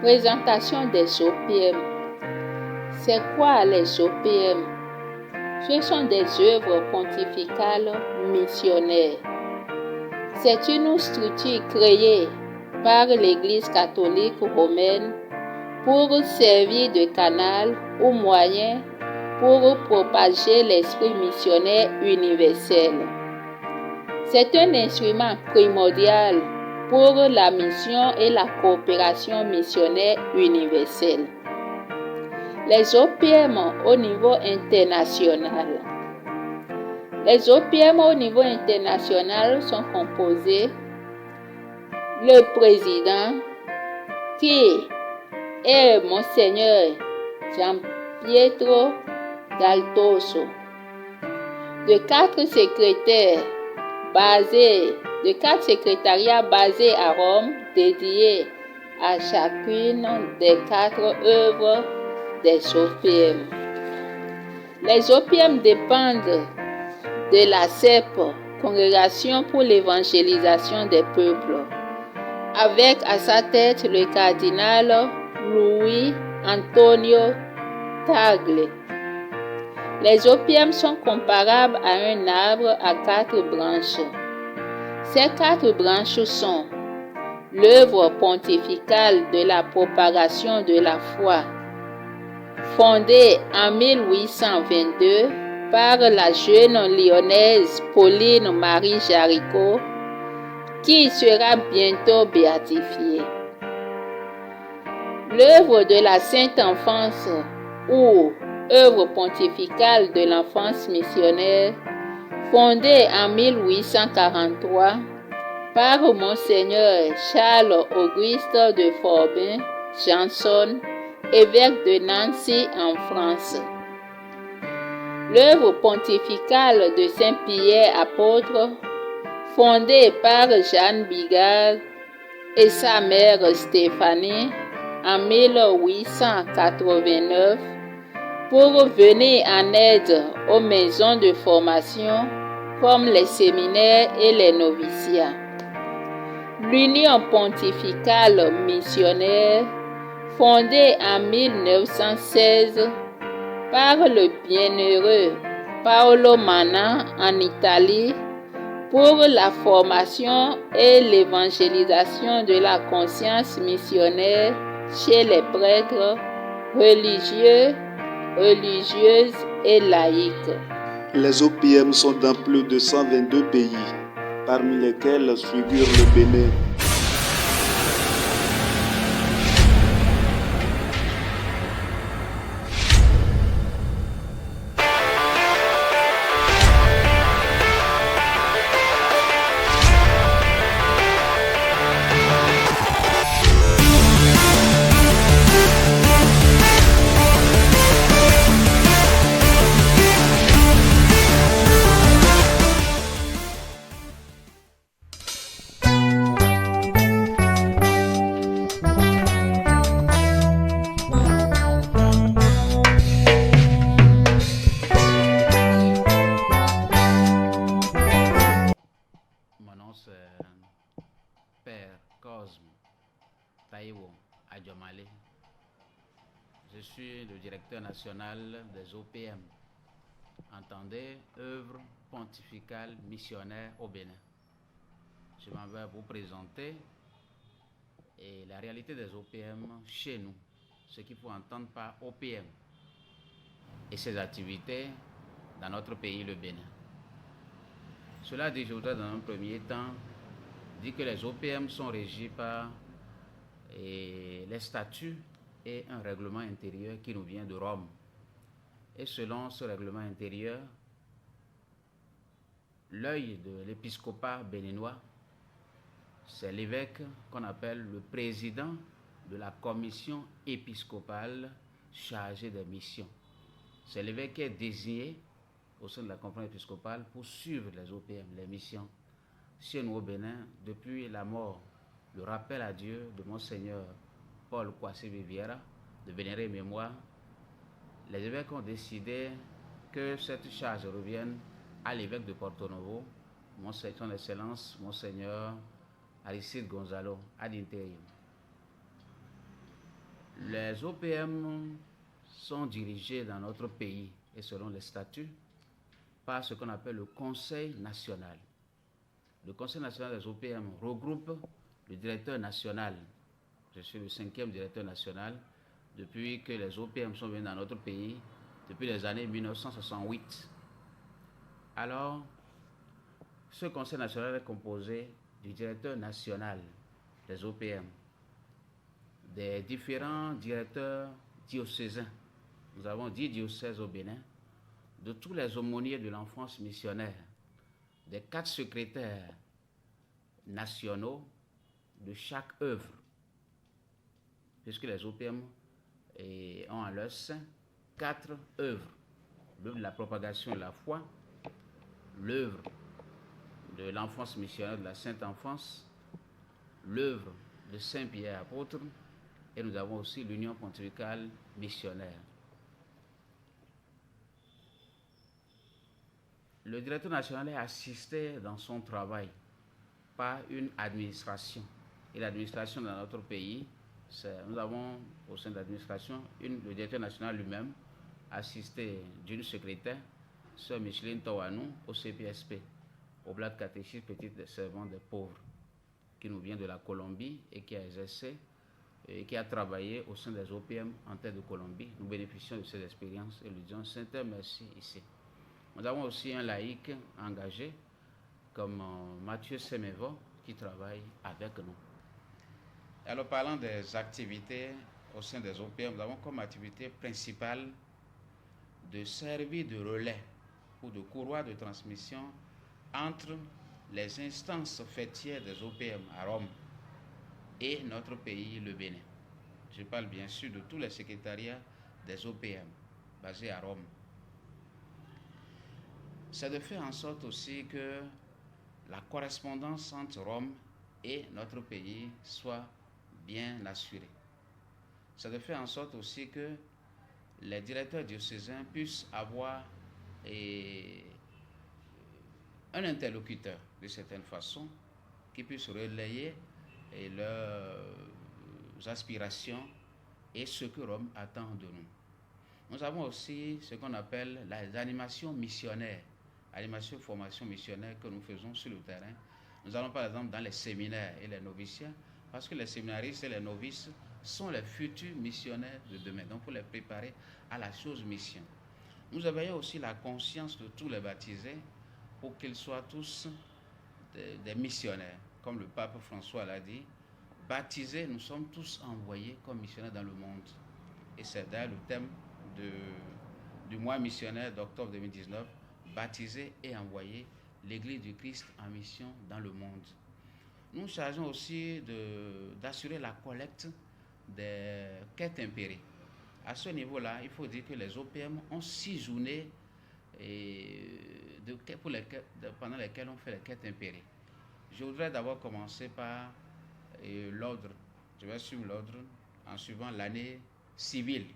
Présentation des OPM. C'est quoi les OPM? Ce sont des œuvres pontificales missionnaires. C'est une structure créée par l'Église catholique romaine pour servir de canal ou moyen pour propager l'esprit missionnaire universel. C'est un instrument primordial pour la mission et la coopération missionnaire universelle. Les OPM au niveau international. Les OPM au niveau international sont composés le président qui est Monseigneur Gian Pietro Daltoso, de quatre secrétariats basés à Rome dédiés à chacune des quatre œuvres des OPM. Les OPM dépendent de la CEP, Congrégation pour l'évangélisation des peuples, avec à sa tête le cardinal Luis Antonio Tagle. Les OPM sont comparables à un arbre à quatre branches. Ces quatre branches sont l'œuvre pontificale de la propagation de la foi, fondée en 1822 par la jeune lyonnaise Pauline Marie Jaricot, qui sera bientôt béatifiée. L'œuvre de la Sainte Enfance ou œuvre pontificale de l'enfance missionnaire, fondée en 1843 par Monseigneur Charles-Auguste de Forbin Janson, évêque de Nancy en France. L'œuvre pontificale de Saint-Pierre apôtre, fondée par Jeanne Bigard et sa mère Stéphanie en 1889 pour venir en aide aux maisons de formation comme les séminaires et les noviciats. L'Union pontificale missionnaire, fondée en 1916 par le bienheureux Paolo Manna en Italie pour la formation et l'évangélisation de la conscience missionnaire chez les prêtres, religieux, religieuses et laïcs. Les OPM sont dans plus de 122 pays, parmi lesquels figure le Bénin. Père Cosme Taïwo Adjomale. Je suis le directeur national des OPM, entendez œuvre pontificale missionnaire au Bénin. Je m'en vais vous présenter et la réalité des OPM chez nous, ce qu'il faut entendre par OPM et ses activités dans notre pays, le Bénin. Cela dit, je voudrais dans un premier temps dit que les OPM sont régis par les statuts et un règlement intérieur qui nous vient de Rome. Et selon ce règlement intérieur, l'œil de l'épiscopat béninois, c'est l'évêque qu'on appelle le président de la commission épiscopale chargée des missions. C'est l'évêque qui est désigné au sein de la conférence épiscopale pour suivre les OPM, les missions. Chez nous au Bénin, depuis la mort, le rappel à Dieu de Monseigneur Paul Kwasi Viviera, de vénérer mémoire, les évêques ont décidé que cette charge revienne à l'évêque de Porto Novo, son Excellence Monseigneur Aristide Gonzalo, ad interim. Les OPM sont dirigés dans notre pays et selon les statuts par ce qu'on appelle le Conseil national. Le Conseil national des OPM regroupe le directeur national. Je suis le 5e directeur national depuis que les OPM sont venus dans notre pays, depuis les années 1968. Alors, ce Conseil national est composé du directeur national des OPM, des différents directeurs diocésains. Nous avons 10 diocèses au Bénin, de tous les aumôniers de l'enfance missionnaire, des 4 secrétaires nationaux de chaque œuvre, puisque les OPM ont en leur sein 4 œuvres: l'œuvre de la propagation de la foi, l'œuvre de l'enfance missionnaire de la Sainte Enfance, l'œuvre de Saint Pierre apôtre, et nous avons aussi l'Union pontificale missionnaire. Le directeur national est assisté dans son travail par une administration. Et l'administration dans notre pays, nous avons au sein de l'administration le directeur national lui-même, assisté d'une secrétaire, Sœur Micheline Tawanou, au CPSP, Oblat de catéchisme Petite Servante des pauvres, qui nous vient de la Colombie et qui a exercé et qui a travaillé au sein des OPM en terre de Colombie. Nous bénéficions de ces expériences et lui disons Saint-Père merci ici. Nous avons aussi un laïc engagé comme Mathieu Semevo qui travaille avec nous. Alors parlant des activités au sein des OPM, nous avons comme activité principale de servir de relais ou de courroie de transmission entre les instances fêtières des OPM à Rome et notre pays, le Bénin. Je parle bien sûr de tous les secrétariats des OPM basés à Rome. C'est de faire en sorte aussi que la correspondance entre Rome et notre pays soit bien assurée. C'est de faire en sorte aussi que les directeurs diocésains puissent avoir un interlocuteur de certaine façon qui puisse relayer leurs aspirations et ce que Rome attend de nous. Nous avons aussi ce qu'on appelle les animations missionnaires, animation formation missionnaire que nous faisons sur le terrain. Nous allons par exemple dans les séminaires et les noviciats, parce que les séminaristes et les novices sont les futurs missionnaires de demain, donc pour les préparer à la chose mission. Nous éveillons aussi la conscience de tous les baptisés pour qu'ils soient tous des missionnaires. Comme le pape François l'a dit, baptisés, nous sommes tous envoyés comme missionnaires dans le monde. Et c'est d'ailleurs le thème du mois missionnaire d'octobre 2019, baptisés et envoyés, l'Église du Christ en mission dans le monde. Nous chargeons aussi d'assurer la collecte des quêtes impérées. À ce niveau-là, il faut dire que les OPM ont 6 journées pendant lesquelles on fait les quêtes impérées. Je voudrais d'abord commencer par l'ordre. Je vais suivre l'ordre en suivant l'année civile.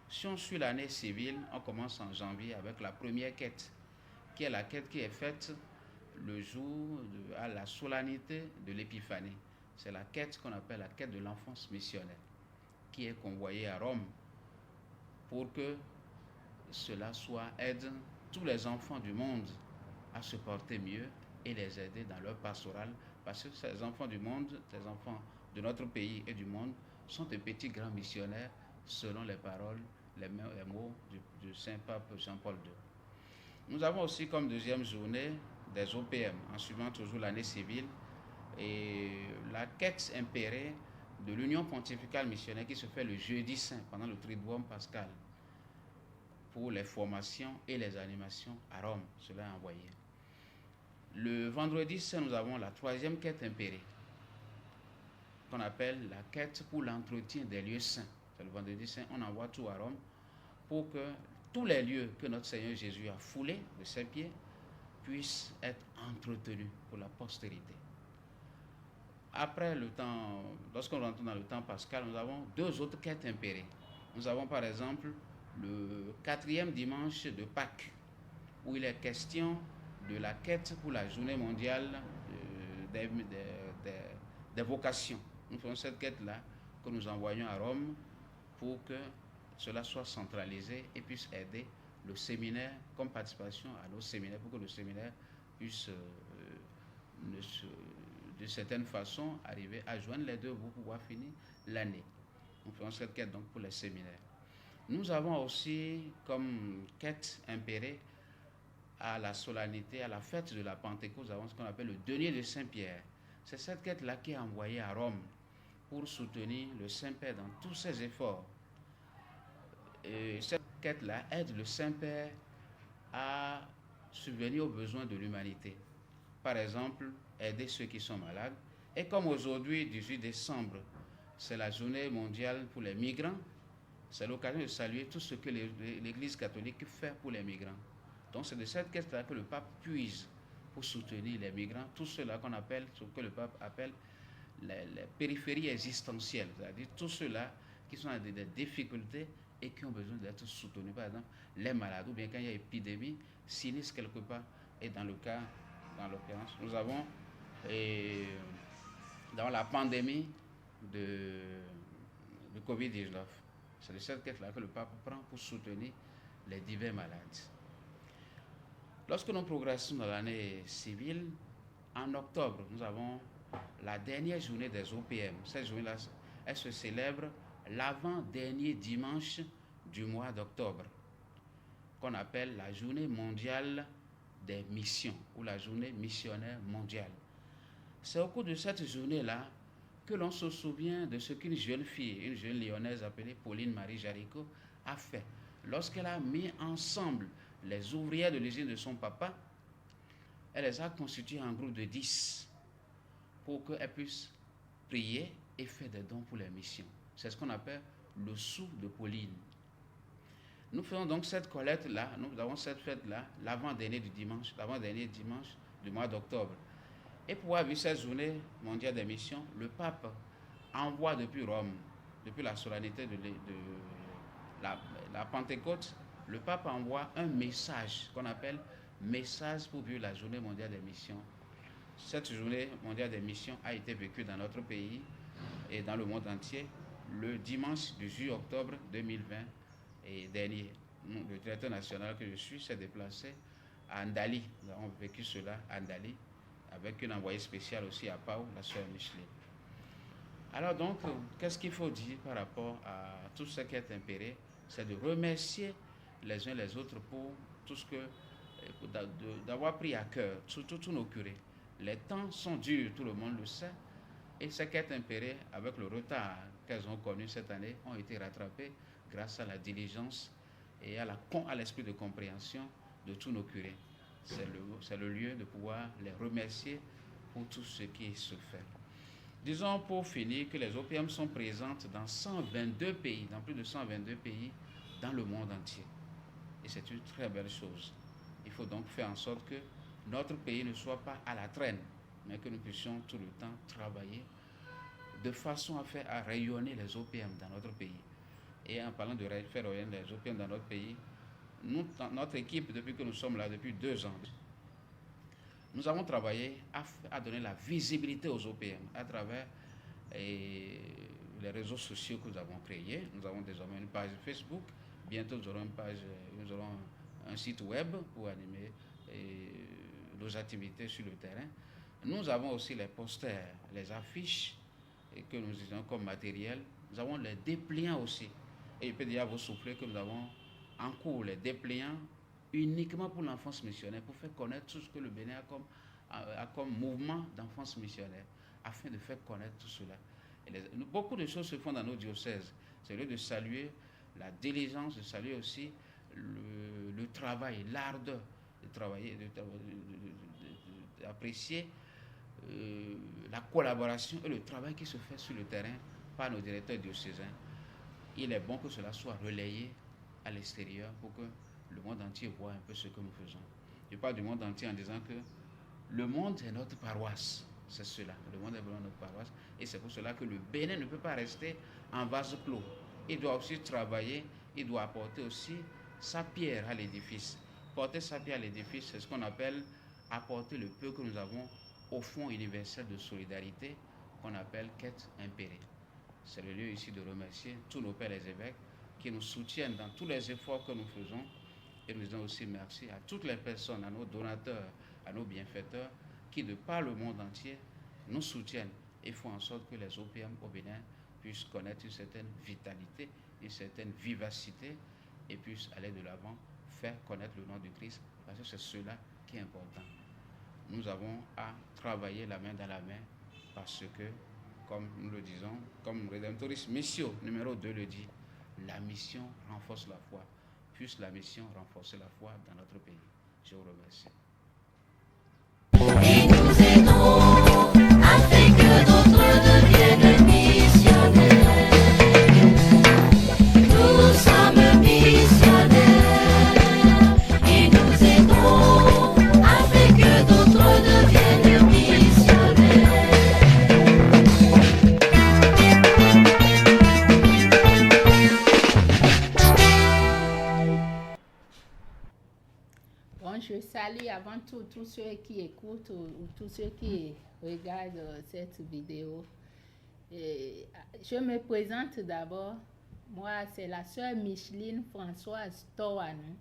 Si on suit l'année civile, on commence en janvier avec la première quête, qui est la quête qui est faite le jour à la solennité de l'Épiphanie. C'est la quête qu'on appelle la quête de l'enfance missionnaire, qui est convoyée à Rome pour que cela aide tous les enfants du monde à se porter mieux et les aider dans leur pastoral, parce que ces enfants du monde, ces enfants de notre pays et du monde sont des petits grands missionnaires selon les paroles, les mots du Saint-Pape Jean-Paul II. Nous avons aussi comme deuxième journée des OPM, en suivant toujours l'année civile, et la quête impérée de l'Union pontificale missionnaire qui se fait le jeudi saint pendant le Triduum pascal pour les formations et les animations à Rome. Cela est envoyé. Le vendredi saint, nous avons la troisième quête impérée qu'on appelle la quête pour l'entretien des lieux saints. C'est le vendredi saint, on envoie tout à Rome pour que tous les lieux que notre Seigneur Jésus a foulés de ses pieds puissent être entretenus pour la postérité. Après le temps, lorsqu'on rentre dans le temps pascal, nous avons 2 autres quêtes impérées. Nous avons par exemple le 4e dimanche de Pâques, où il est question de la quête pour la journée mondiale des vocations. Nous faisons cette quête-là que nous envoyons à Rome pour que cela soit centralisé et puisse aider le séminaire comme participation à nos séminaires pour que le séminaire puisse de certaine façon arriver à joindre les deux pour pouvoir finir l'année. Nous faisons cette quête donc pour les séminaires. Nous avons aussi comme quête impérée à la solennité, à la fête de la Pentecôte, nous avons ce qu'on appelle le denier de Saint-Pierre. C'est cette quête-là qui est envoyée à Rome pour soutenir le Saint-Père dans tous ses efforts. Et cette quête-là aide le Saint-Père à subvenir aux besoins de l'humanité. Par exemple, aider ceux qui sont malades. Et comme aujourd'hui, 18 décembre, c'est la journée mondiale pour les migrants, c'est l'occasion de saluer tout ce que l'Église catholique fait pour les migrants. Donc c'est de cette quête-là que le pape puise pour soutenir les migrants, tout ceux-là qu'on appelle, ce que le pape appelle les périphéries existentielles, c'est-à-dire tous ceux-là qui sont dans des difficultés et qui ont besoin d'être soutenus. Par exemple, les malades, ou bien quand il y a épidémie, sinistre quelque part. Et dans le cas, dans l'occurrence, nous avons dans la pandémie de Covid-19. C'est de cette quête-là que le pape prend pour soutenir les divers malades. Lorsque nous progressons dans l'année civile, en octobre, nous avons la dernière journée des OPM. Cette journée-là, elle se célèbre l'avant-dernier dimanche du mois d'octobre, qu'on appelle la journée mondiale des missions ou la journée missionnaire mondiale. C'est au cours de cette journée-là que l'on se souvient de ce qu'une jeune fille, une jeune lyonnaise appelée Pauline Marie Jaricot, a fait. Lorsqu'elle a mis ensemble les ouvrières de l'usine de son papa, elle les a constituées en groupe de 10 pour qu'elles puissent prier et faire des dons pour les missions. C'est ce qu'on appelle le sou de Pauline. Nous faisons donc cette collecte-là, nous avons cette fête-là, l'avant-dernier dimanche du mois d'octobre. Et pour avoir vu cette journée mondiale des missions, le pape envoie depuis Rome, depuis la solennité de la Pentecôte, le pape envoie un message qu'on appelle message pour vivre la journée mondiale des missions. Cette journée mondiale des missions a été vécue dans notre pays et dans le monde entier le dimanche 18 octobre 2020 et dernier. Le directeur national que je suis s'est déplacé à Andali. Nous avons vécu cela à Andali avec une envoyée spéciale aussi à Pau, la sœur Micheline. Alors donc, qu'est-ce qu'il faut dire par rapport à tout ce qui est impéré? C'est de remercier les uns les autres pour tout ce que, d'avoir pris à cœur, surtout tous nos curés. Les temps sont durs, tout le monde le sait, et ce qui est impéré, avec le retard qu'elles ont connu cette année, ont été rattrapés grâce à la diligence et à l'esprit de compréhension de tous nos curés. C'est le lieu de pouvoir les remercier pour tout ce qui se fait. Disons pour finir que les OPM sont présentes dans 122 pays, dans plus de 122 pays dans le monde entier. Et c'est une très belle chose. Il faut donc faire en sorte que notre pays ne soit pas à la traîne, mais que nous puissions tout le temps travailler de façon à faire rayonner les OPM dans notre pays. Et en parlant de faire rayonner les OPM dans notre pays, notre équipe, depuis que nous sommes là, depuis 2 ans, nous avons travaillé à donner la visibilité aux OPM à travers les réseaux sociaux que nous avons créés. Nous avons désormais une page Facebook. Bientôt, nous aurons un site web pour animer nos activités sur le terrain. Nous avons aussi les posters, les affiches que nous utilisons comme matériel. Nous avons les dépliants aussi. Et je peux déjà vous souffler que nous avons en cours les dépliants uniquement pour l'enfance missionnaire, pour faire connaître tout ce que le Bénin a comme mouvement d'enfance missionnaire, afin de faire connaître tout cela. Beaucoup de choses se font dans nos diocèses. C'est lieu de saluer la diligence, de saluer aussi le travail, l'ardeur de travailler, d'apprécier la collaboration et le travail qui se fait sur le terrain par nos directeurs diocésains. Il est bon que cela soit relayé à l'extérieur pour que le monde entier voit un peu ce que nous faisons. Je parle du monde entier en disant que le monde est notre paroisse. C'est cela. Le monde est vraiment notre paroisse. Et c'est pour cela que le Bénin ne peut pas rester en vase clos. Il doit aussi travailler, il doit apporter aussi sa pierre à l'édifice. Porter sa pierre à l'édifice, c'est ce qu'on appelle apporter le peu que nous avons au Fonds universel de solidarité, qu'on appelle quête impérée. C'est le lieu ici de remercier tous nos pères les évêques qui nous soutiennent dans tous les efforts que nous faisons. Et nous disons aussi merci à toutes les personnes, à nos donateurs, à nos bienfaiteurs qui, de par le monde entier, nous soutiennent et font en sorte que les OPM au Bénin puissent connaître une certaine vitalité, une certaine vivacité et puissent aller de l'avant, faire connaître le nom du Christ, parce que c'est cela qui est important. Nous avons à travailler la main dans la main parce que, comme nous le disons, comme Redemptoris Missio numéro 2 le dit, la mission renforce la foi. Puisse la mission renforcer la foi dans notre pays. Je vous remercie. Et nous aidons afin que d'autres deviennent missionnaires. Nous sommes missionnaires. Et nous aidons afin que d'autres deviennent missionnaires. Bon, je salue avant tout tous ceux qui écoutent ou tous ceux qui regardent cette vidéo. Et je me présente d'abord. Moi, c'est la sœur Micheline Françoise Toanou,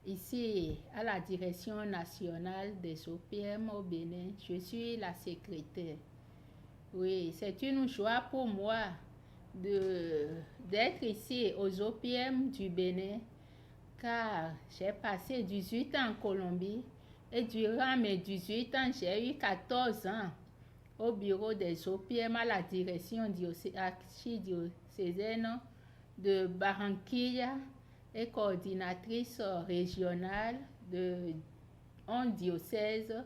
ici à la direction nationale des OPM au Bénin. Je suis la secrétaire. Oui, c'est une joie pour moi d'être ici aux OPM du Bénin, car j'ai passé 18 ans en Colombie et durant mes 18 ans, j'ai eu 14 ans au bureau des OPM à la direction archidiocésaine de Barranquilla et coordinatrice régionale de 11 diocèses.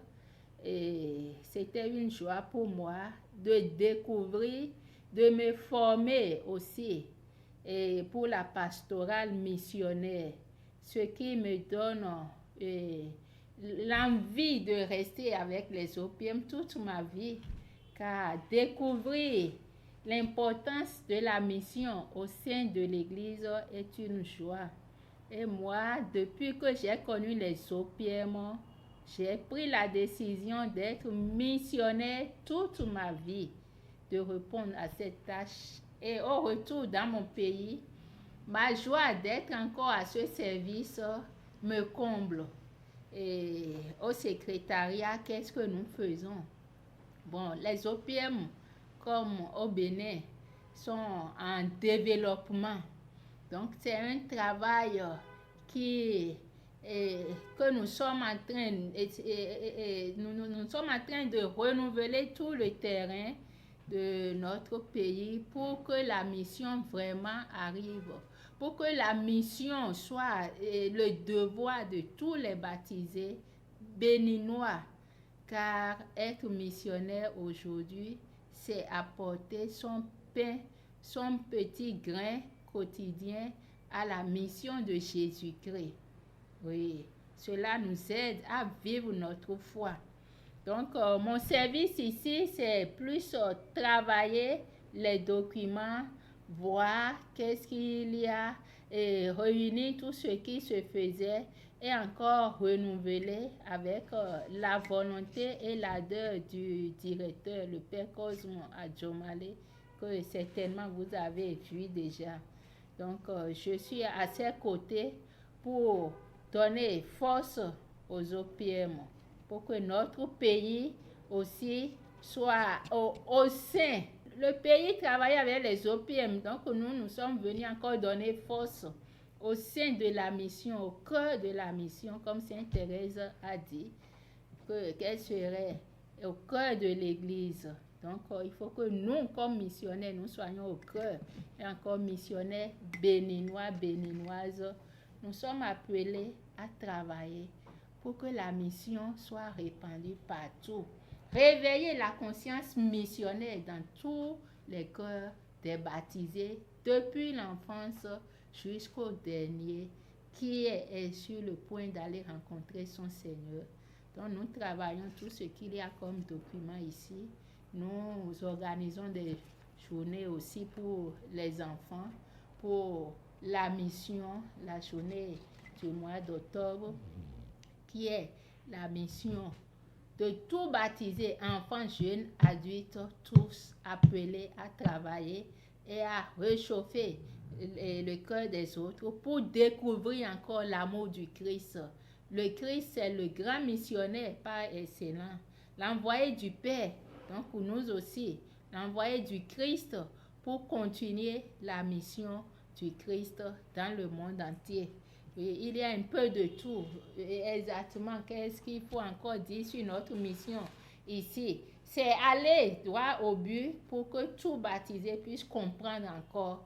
Et c'était une joie pour moi de découvrir, de me former aussi et pour la pastorale missionnaire, ce qui me donne l'envie de rester avec les OPM toute ma vie, car découvrir l'importance de la mission au sein de l'Église est une joie. Et moi, depuis que j'ai connu les OPM, j'ai pris la décision d'être missionnaire toute ma vie, de répondre à cette tâche. Et au retour dans mon pays, ma joie d'être encore à ce service me comble. Et au secrétariat, qu'est-ce que nous faisons? Bon, les OPM, comme au Bénin, sont en développement. Donc, c'est un travail que nous sommes en train, nous sommes en train de renouveler tout le terrain de notre pays pour que la mission vraiment arrive, pour que la mission soit le devoir de tous les baptisés béninois, car être missionnaire aujourd'hui, c'est apporter son pain, son petit grain quotidien à la mission de Jésus-Christ. Oui, cela nous aide à vivre notre foi. Donc, mon service ici, c'est plus travailler les documents, voir qu'est-ce qu'il y a, et réunir tout ce qui se faisait et encore renouveler avec la volonté et l'ardeur du directeur, le Père Cosmo Adjomale, que certainement vous avez vu déjà. Donc, je suis à ses côtés pour donner force aux OPM, pour que notre pays aussi soit au sein. Le pays travaille avec les OPM, donc nous sommes venus encore donner force au sein de la mission, au cœur de la mission, comme Sainte Thérèse a dit, qu'elle serait au cœur de l'Église. Donc, il faut que nous, comme missionnaires, nous soyons au cœur. Et encore missionnaires béninois, béninoises, nous sommes appelés à travailler pour que la mission soit répandue partout. Réveiller la conscience missionnaire dans tous les cœurs des baptisés, depuis l'enfance jusqu'au dernier, qui est sur le point d'aller rencontrer son Seigneur. Donc, nous travaillons tout ce qu'il y a comme document ici. Nous organisons des journées aussi pour les enfants, pour la mission, la journée du mois d'octobre, qui est la mission de tout baptiser, enfants, jeunes, adultes, tous appelés à travailler et à réchauffer le cœur des autres pour découvrir encore l'amour du Christ. Le Christ, c'est le grand missionnaire par excellence, l'envoyé du Père, donc pour nous aussi, l'envoyé du Christ pour continuer la mission du Christ dans le monde entier. Et il y a un peu de tout. Et exactement, qu'est-ce qu'il faut encore dire sur notre mission ici? C'est aller droit au but pour que tout baptisé puisse comprendre encore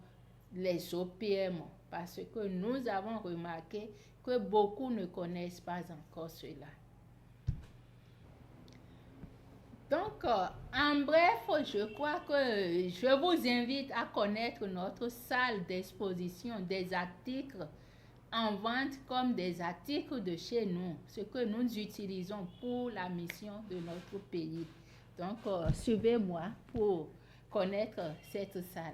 les OPM, parce que nous avons remarqué que beaucoup ne connaissent pas encore cela. Donc, en bref, je crois que je vous invite à connaître notre salle d'exposition des articles en vente comme des articles de chez nous, ce que nous utilisons pour la mission de notre pays. Donc, suivez-moi pour connaître cette salle.